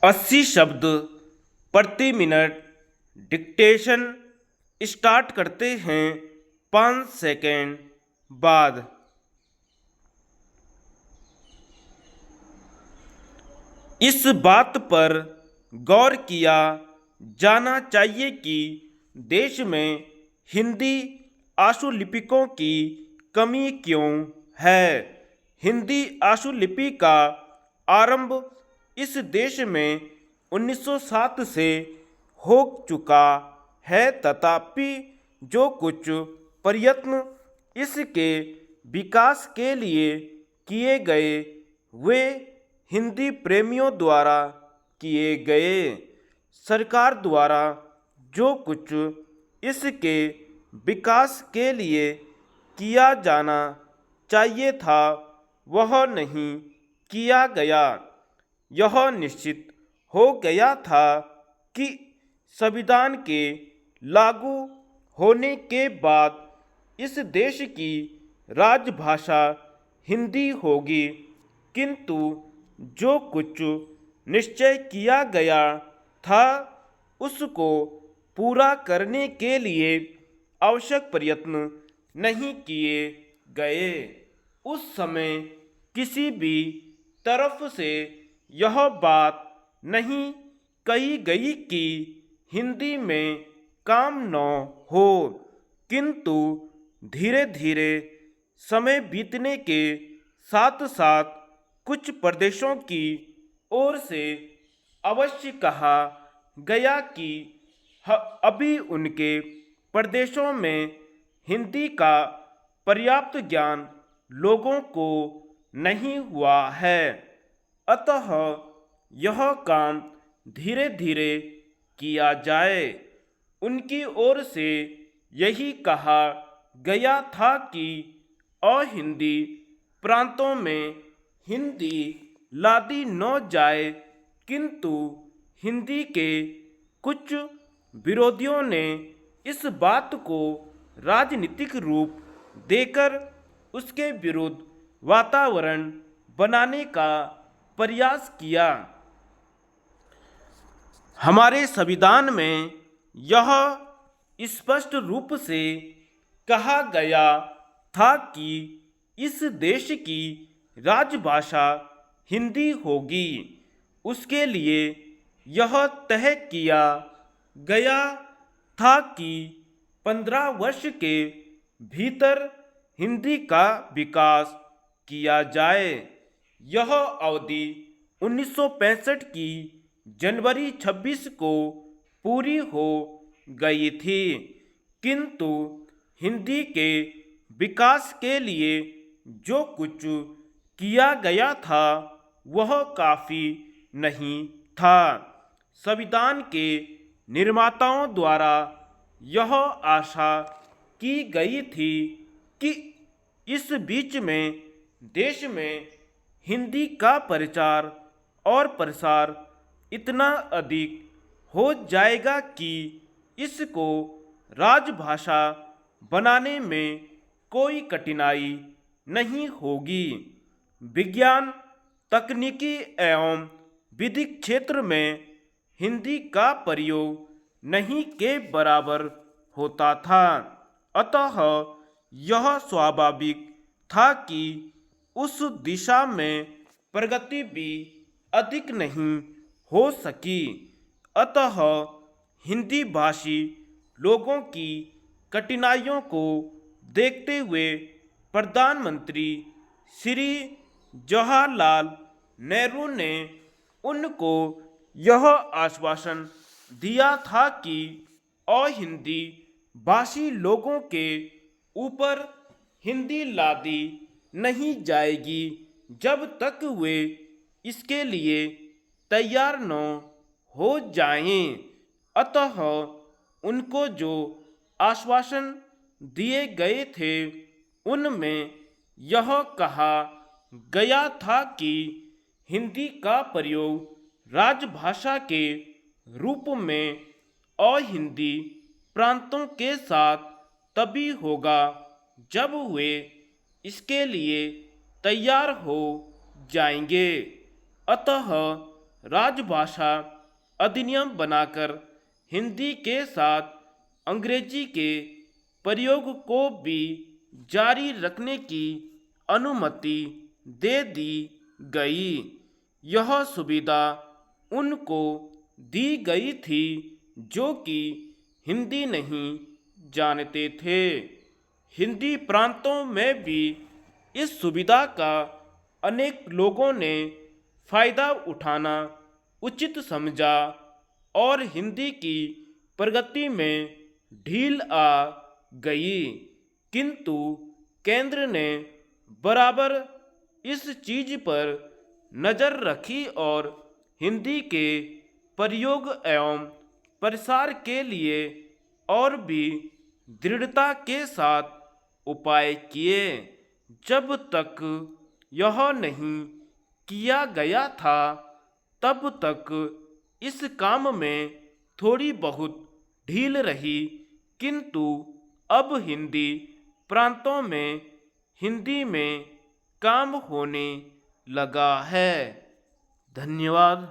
80 शब्द प्रति minute dictation start करते हैं 5 सेकेंड बाद। इस बात पर गौर किया जाना चाहिए कि देश में हिंदी आशुलिपिकों की कमी क्यों है। हिंदी आशुलिपि का आरंभ इस देश में 1907 से हो चुका है, तथापि जो कुछ प्रयत्न इसके विकास के लिए किए गए वे हिंदी प्रेमियों द्वारा किए गए। सरकार द्वारा जो कुछ इसके विकास के लिए किया जाना चाहिए था वह नहीं किया गया। यह निश्चित हो गया था कि संविधान के लागू होने के बाद इस देश की राजभाषा हिंदी होगी, किंतु जो कुछ निश्चय किया गया था उसको पूरा करने के लिए आवश्यक प्रयत्न नहीं किए गए। उस समय किसी भी तरफ से यह बात नहीं कही गई कि हिंदी में काम न हो, किंतु धीरे धीरे समय बीतने के साथ साथ कुछ प्रदेशों की ओर से अवश्य कहा गया कि अभी उनके प्रदेशों में हिंदी का पर्याप्त ज्ञान लोगों को नहीं हुआ है, अतः यह काम धीरे धीरे किया जाए। उनकी ओर से यही कहा गया था कि अहिंदी प्रांतों में हिंदी लादी न जाए, किंतु हिंदी के कुछ विरोधियों ने इस बात को राजनीतिक रूप देकर उसके विरुद्ध वातावरण बनाने का प्रयास किया। हमारे संविधान में यह स्पष्ट रूप से कहा गया था कि इस देश की राजभाषा हिंदी होगी। उसके लिए यह तय किया गया था कि 15 वर्ष के भीतर हिंदी का विकास किया जाए। यह अवधि 1965 की जनवरी 26 को पूरी हो गई थी, किंतु हिंदी के विकास के लिए जो कुछ किया गया था वह काफ़ी नहीं था। संविधान के निर्माताओं द्वारा यह आशा की गई थी कि इस बीच में देश में हिंदी का प्रचार और प्रसार इतना अधिक हो जाएगा कि इसको राजभाषा बनाने में कोई कठिनाई नहीं होगी। विज्ञान, तकनीकी एवं विधिक क्षेत्र में हिंदी का प्रयोग नहीं के बराबर होता था, अतः यह स्वाभाविक था कि उस दिशा में प्रगति भी अधिक नहीं हो सकी। अतः हिंदी भाषी लोगों की कठिनाइयों को देखते हुए प्रधानमंत्री श्री जवाहरलाल नेहरू ने उनको यह आश्वासन दिया था कि अहिंदी भाषी लोगों के ऊपर हिंदी लादी नहीं जाएगी जब तक वे इसके लिए तैयार न हो जाएं। अतः उनको जो आश्वासन दिए गए थे उनमें यह कहा गया था कि हिंदी का प्रयोग राजभाषा के रूप में अहिंदी प्रांतों के साथ तभी होगा जब वे इसके लिए तैयार हो जाएंगे। अतः राजभाषा अधिनियम बनाकर हिंदी के साथ अंग्रेजी के प्रयोग को भी जारी रखने की अनुमति दे दी गई। यह सुविधा उनको दी गई थी जो कि हिंदी नहीं जानते थे। हिंदी प्रांतों में भी इस सुविधा का अनेक लोगों ने फायदा उठाना उचित समझा और हिंदी की प्रगति में ढील आ गई, किंतु केंद्र ने बराबर इस चीज पर नज़र रखी और हिंदी के प्रयोग एवं प्रसार के लिए और भी दृढ़ता के साथ उपाय किए। जब तक यह नहीं किया गया था तब तक इस काम में थोड़ी बहुत ढील रही, किंतु अब हिंदी प्रांतों में हिंदी में काम होने लगा है। धन्यवाद।